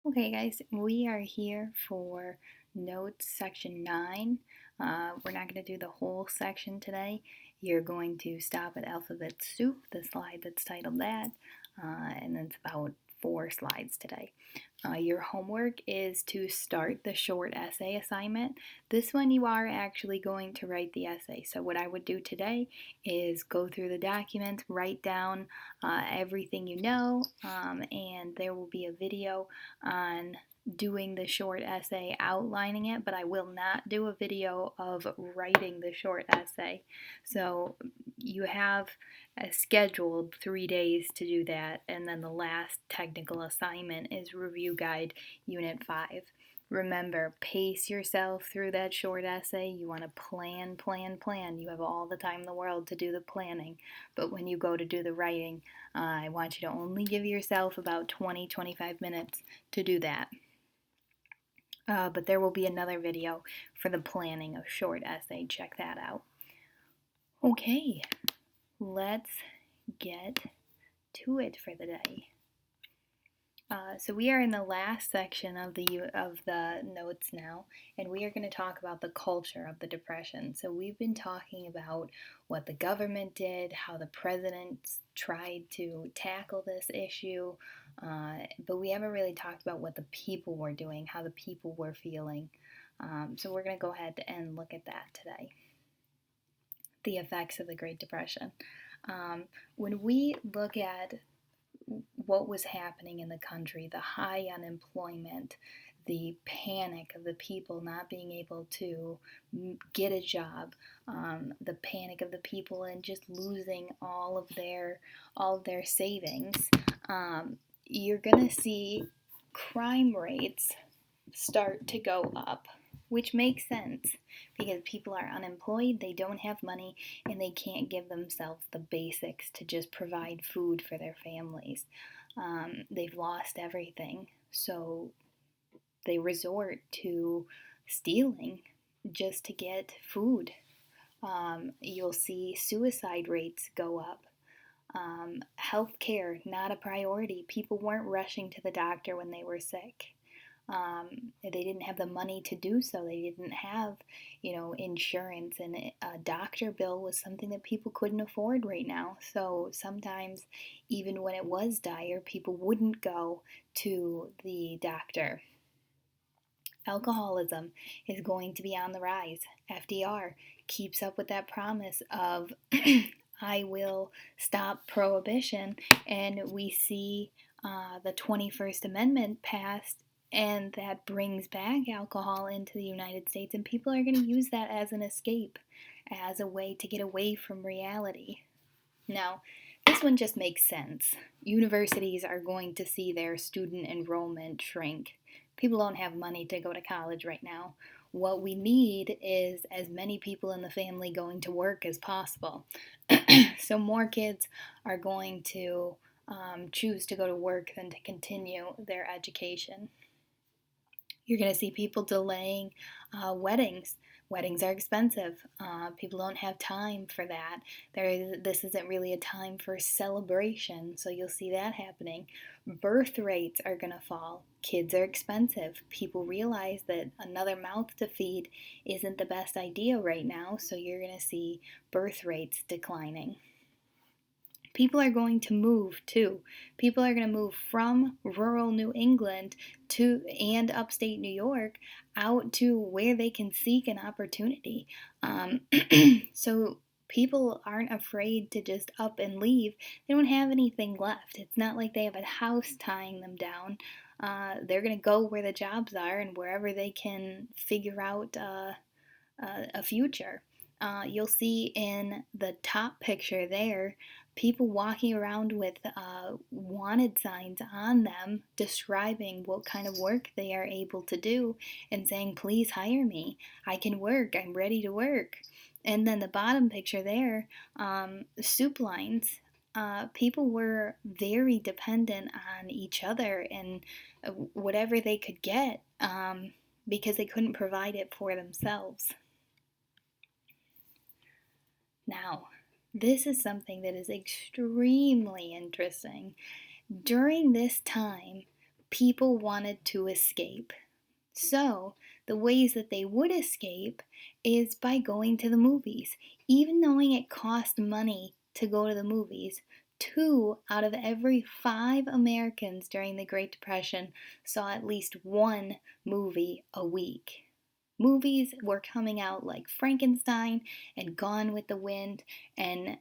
Okay, guys, we are here for notes section 9. We're not going to do the whole section today. You're going to stop at alphabet soup, the slide that's titled that, and it's about 4 slides today. Your homework is to start the short essay assignment. This one you are actually going to write the essay. So what I would do today is go through the document, write down everything you know, and there will be a video on doing the short essay, outlining it, but I will not do a video of writing the short essay. So you have scheduled 3 days to do that, and then the last technical assignment is Review Guide Unit 5. Remember, pace yourself through that short essay. You want to plan, plan, plan. You have all the time in the world to do the planning, but when you go to do the writing, I want you to only give yourself about 20-25 minutes to do that. But there will be another video for the planning of short essay. Check that out. Okay, let's get to it for the day. So we are in the last section of the notes now, and we are going to talk about the culture of the Depression. So we've been talking about what the government did, how the president tried to tackle this issue, but we haven't really talked about what the people were doing, how the people were feeling. So we're going to go ahead and look at that today. The effects of the Great Depression. When we look at what was happening in the country, the high unemployment, the panic of the people not being able to get a job, the panic of the people and just losing all of their savings, you're gonna see crime rates start to go up, which makes sense because people are unemployed, they don't have money, and they can't give themselves the basics to just provide food for their families. They've lost everything, so they resort to stealing just to get food. You'll see suicide rates go up. Healthcare, not a priority. People weren't rushing to the doctor when they were sick. They didn't have the money to do so. They didn't have, insurance, and a doctor bill was something that people couldn't afford right now. So sometimes, even when it was dire, people wouldn't go to the doctor. Alcoholism is going to be on the rise. FDR keeps up with that promise of I will stop prohibition, and we see the 21st Amendment passed, and that brings back alcohol into the United States, and people are going to use that as an escape, as a way to get away from reality. Now, this one just makes sense. Universities are going to see their student enrollment shrink. People don't have money to go to college right now. What we need is as many people in the family going to work as possible. So more kids are going to choose to go to work than to continue their education. You're going to see people delaying weddings. Weddings are expensive. People don't have time for that. This isn't really a time for celebration, so you'll see that happening. Birth rates are going to fall. Kids are expensive. People realize that another mouth to feed isn't the best idea right now, so you're going to see birth rates declining. People are going to move too. People are going to move from rural New England and upstate New York out to where they can seek an opportunity. So people aren't afraid to just up and leave. They don't have anything left. It's not like they have a house tying them down. They're going to go where the jobs are and wherever they can figure out a future. You'll see in the top picture there people walking around with wanted signs on them describing what kind of work they are able to do and saying, please hire me. I can work. I'm ready to work. And then the bottom picture there, soup lines. People were very dependent on each other and whatever they could get because they couldn't provide it for themselves. Now, this is something that is extremely interesting. During this time, people wanted to escape. So, the ways that they would escape is by going to the movies. Even knowing it cost money to go to the movies, 2 out of every 5 Americans during the Great Depression saw at least one movie a week. Movies were coming out like Frankenstein and Gone with the Wind, and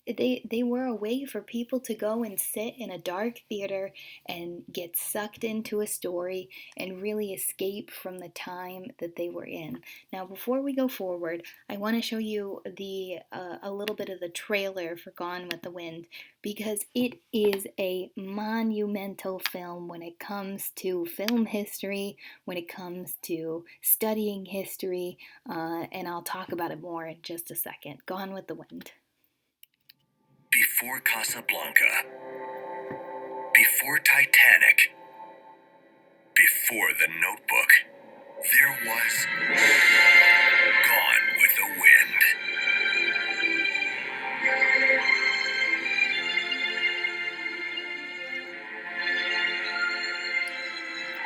they were a way for people to go and sit in a dark theater and get sucked into a story and really escape from the time that they were in. Now, before we go forward, I want to show you a little bit of the trailer for Gone with the Wind, because it is a monumental film when it comes to film history, when it comes to studying history, and I'll talk about it more in just a second. Gone with the Wind. Before Casablanca, before Titanic, before The Notebook, there was Gone with the Wind.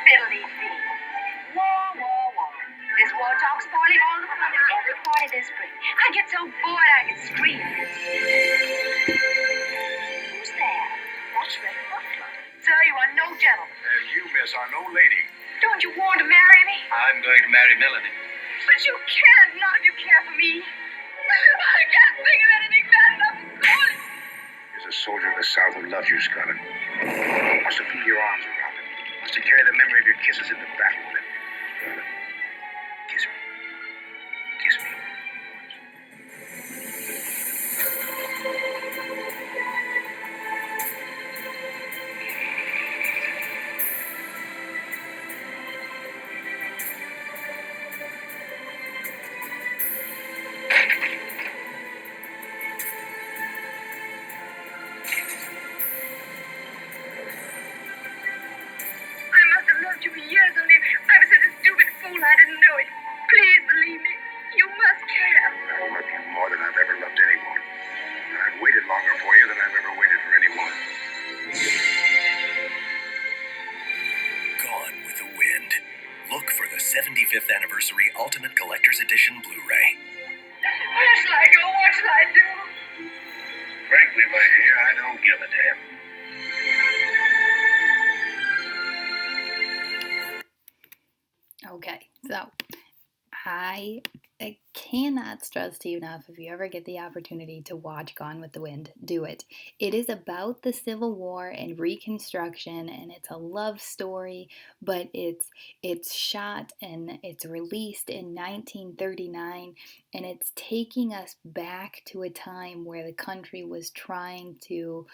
Fiddly-dee. War, war, war. This war talk's boiling all over London every party this spring. I get so bored I can scream. Who's there? That's Red Butler. Sir, you are no gentleman. And you, miss, are no lady. Don't you want to marry me? I'm going to marry Melanie. But you can't, not if you care for me. I can't think of anything bad enough to call it. There's a soldier in the South who loves you, Scarlett. Wants to feel your arms around him. Wants to carry the memory of your kisses into battle with him. Scarlett, kiss me. Kiss me. I must have loved you for years, only I was such a stupid fool I didn't know it. Please believe me. You must care. I love you more than I've ever loved anyone. And I've waited longer for you than I've ever waited for anyone. Gone with the Wind. Look for the 75th Anniversary Ultimate Collector's Edition Blu-ray. Where shall I go? What shall I do? Frankly, my dear, I don't give a damn. Okay, so I cannot stress to you enough, if you ever get the opportunity to watch Gone with the Wind, do it. It is about the Civil War and Reconstruction, and it's a love story, but it's shot and it's released in 1939, and it's taking us back to a time where the country was trying to,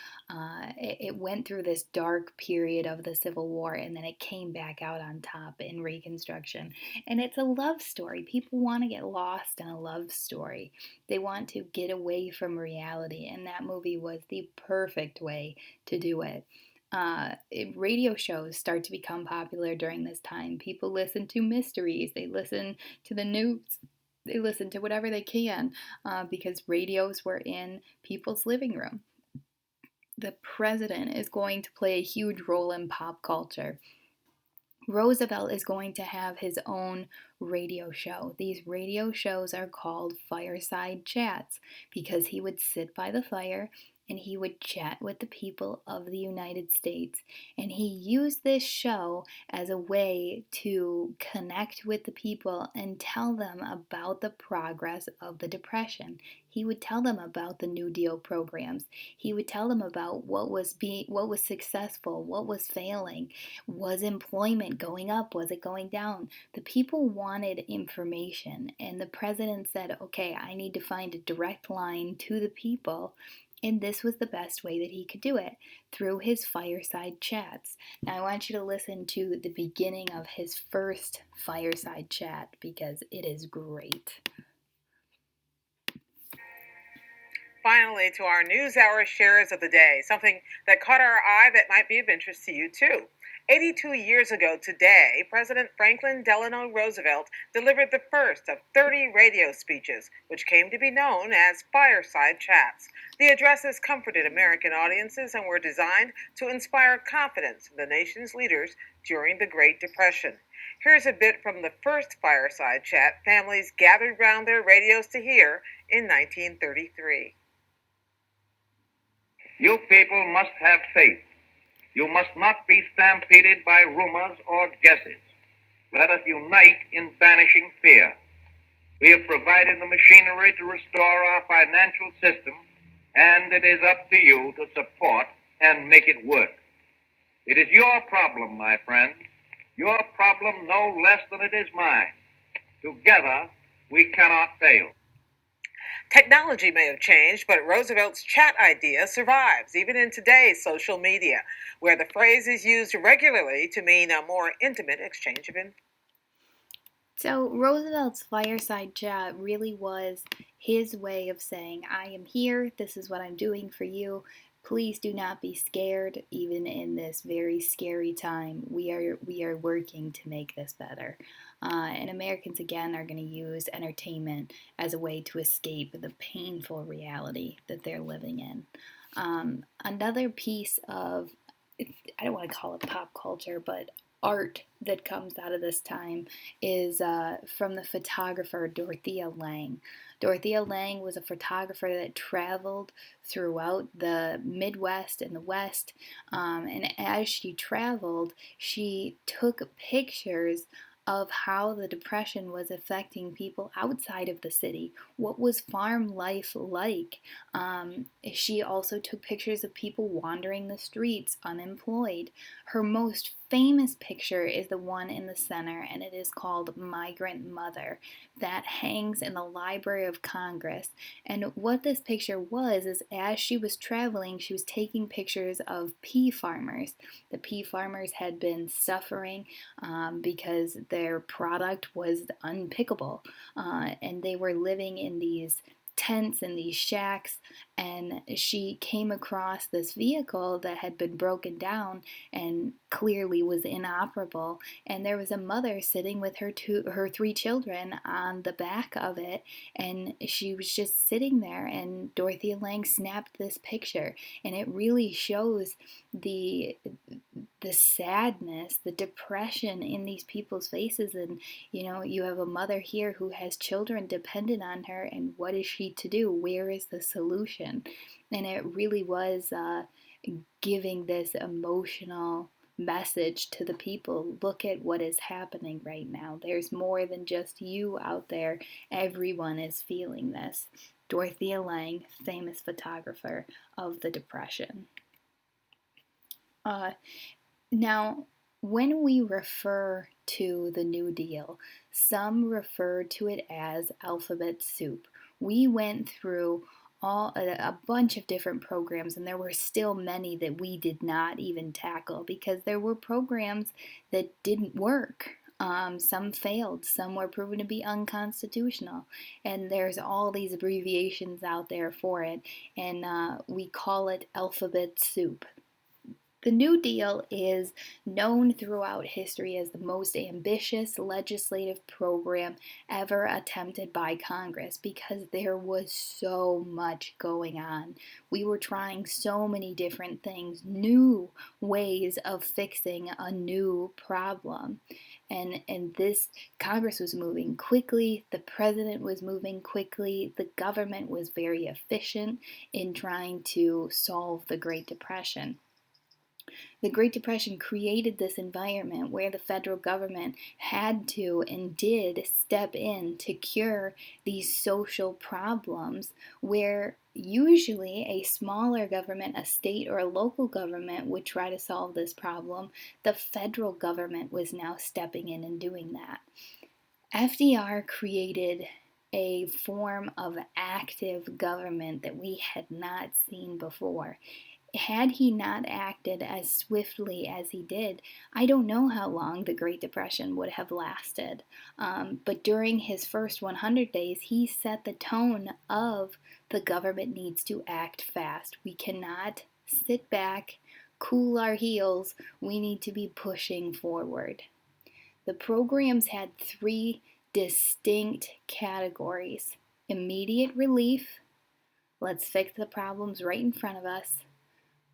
it went through this dark period of the Civil War, and then it came back out on top in Reconstruction. And it's a love story. People want to get lost in a love story. They want to get away from reality, and that movie was the perfect way to do it. Radio shows start to become popular during this time. People listen to mysteries, they listen to the news, they listen to whatever they can, because radios were in people's living room. The president is going to play a huge role in pop culture. Roosevelt is going to have his own radio show. These radio shows are called fireside chats because he would sit by the fire and he would chat with the people of the United States. And he used this show as a way to connect with the people and tell them about the progress of the Depression. He would tell them about the New Deal programs. He would tell them about what was successful, what was failing. Was employment going up? Was it going down? The people wanted information, and the president said, okay, I need to find a direct line to the people. And this was the best way that he could do it, through his fireside chats. Now, I want you to listen to the beginning of his first fireside chat because it is great. Finally, to our NewsHour shares of the day, something that caught our eye that might be of interest to you too. 82 years ago today, President Franklin Delano Roosevelt delivered the first of 30 radio speeches, which came to be known as fireside chats. The addresses comforted American audiences and were designed to inspire confidence in the nation's leaders during the Great Depression. Here's a bit from the first fireside chat families gathered round their radios to hear in 1933. You people must have faith. You must not be stampeded by rumors or guesses. Let us unite in banishing fear. We have provided the machinery to restore our financial system, and it is up to you to support and make it work. It is your problem, my friends, your problem no less than it is mine. Together, we cannot fail. Technology may have changed, but Roosevelt's chat idea survives, even in today's social media, where the phrase is used regularly to mean a more intimate exchange of information. So Roosevelt's fireside chat really was his way of saying, I am here, this is what I'm doing for you. Please do not be scared, even in this very scary time. We are working to make this better. And Americans, again, are going to use entertainment as a way to escape the painful reality that they're living in. Another piece of, I don't want to call it pop culture, but art that comes out of this time is from the photographer Dorothea Lange. Dorothea Lange was a photographer that traveled throughout the Midwest and the West, and as she traveled, she took pictures of how the Depression was affecting people outside of the city. What was farm life like? She also took pictures of people wandering the streets, unemployed. Her most famous picture is the one in the center, and it is called Migrant Mother. That hangs in the Library of Congress. And what this picture was is as she was traveling, she was taking pictures of pea farmers. The pea farmers had been suffering because their product was unpickable, and they were living in these tents and these shacks, and she came across this vehicle that had been broken down and clearly was inoperable, and there was a mother sitting with her three children on the back of it, and she was just sitting there, and Dorothea Lange snapped this picture, and it really shows the sadness, the depression in these people's faces. And you have a mother here who has children dependent on her, and what is she to do? Where is the solution? And it really was giving this emotional message to the people. Look at what is happening right now. There's more than just you out there. Everyone is feeling this. Dorothea Lange, famous photographer of the Depression. Now, when we refer to the New Deal, some refer to it as alphabet soup. We went through a bunch of different programs, and there were still many that we did not even tackle because there were programs that didn't work. Some failed, some were proven to be unconstitutional, and there's all these abbreviations out there for it, and we call it alphabet soup. The New Deal is known throughout history as the most ambitious legislative program ever attempted by Congress because there was so much going on. We were trying so many different things, new ways of fixing a new problem. And this Congress was moving quickly, the president was moving quickly, the government was very efficient in trying to solve the Great Depression. The Great Depression created this environment where the federal government had to and did step in to cure these social problems, where usually a smaller government, a state or a local government, would try to solve this problem. The federal government was now stepping in and doing that. FDR created a form of active government that we had not seen before. Had he not acted as swiftly as he did, I don't know how long the Great Depression would have lasted. But during his first 100 days, he set the tone of the government needs to act fast. We cannot sit back, cool our heels, we need to be pushing forward. The programs had 3 distinct categories: immediate relief, let's fix the problems right in front of us,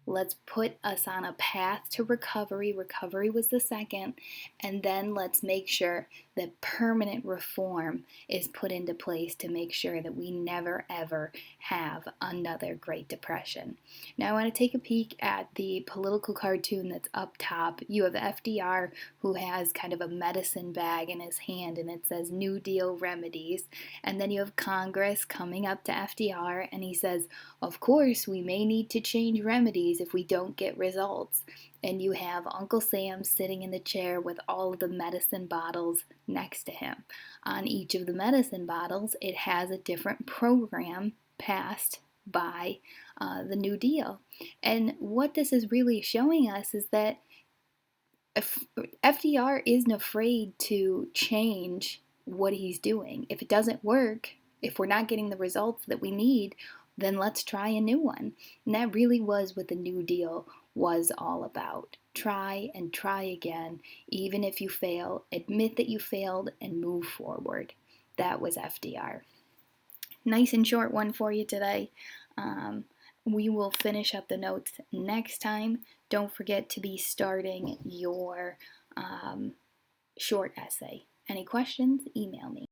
let's put us on a path to recovery, recovery was the second, and then let's make sure that permanent reform is put into place to make sure that we never ever have another Great Depression. Now I want to take a peek at the political cartoon that's up top. You have FDR, who has kind of a medicine bag in his hand and it says New Deal remedies, and then you have Congress coming up to FDR and he says, of course we may need to change remedies if we don't get results. And you have Uncle Sam sitting in the chair with all of the medicine bottles next to him. On each of the medicine bottles, it has a different program passed by the New Deal. And what this is really showing us is that FDR isn't afraid to change what he's doing. If it doesn't work, if we're not getting the results that we need, then let's try a new one. And that really was what the New Deal was all about. Try and try again. Even if you fail, admit that you failed and move forward. That was FDR. Nice and short one for you today. We will finish up the notes next time. Don't forget to be starting your short essay. Any questions? Email me.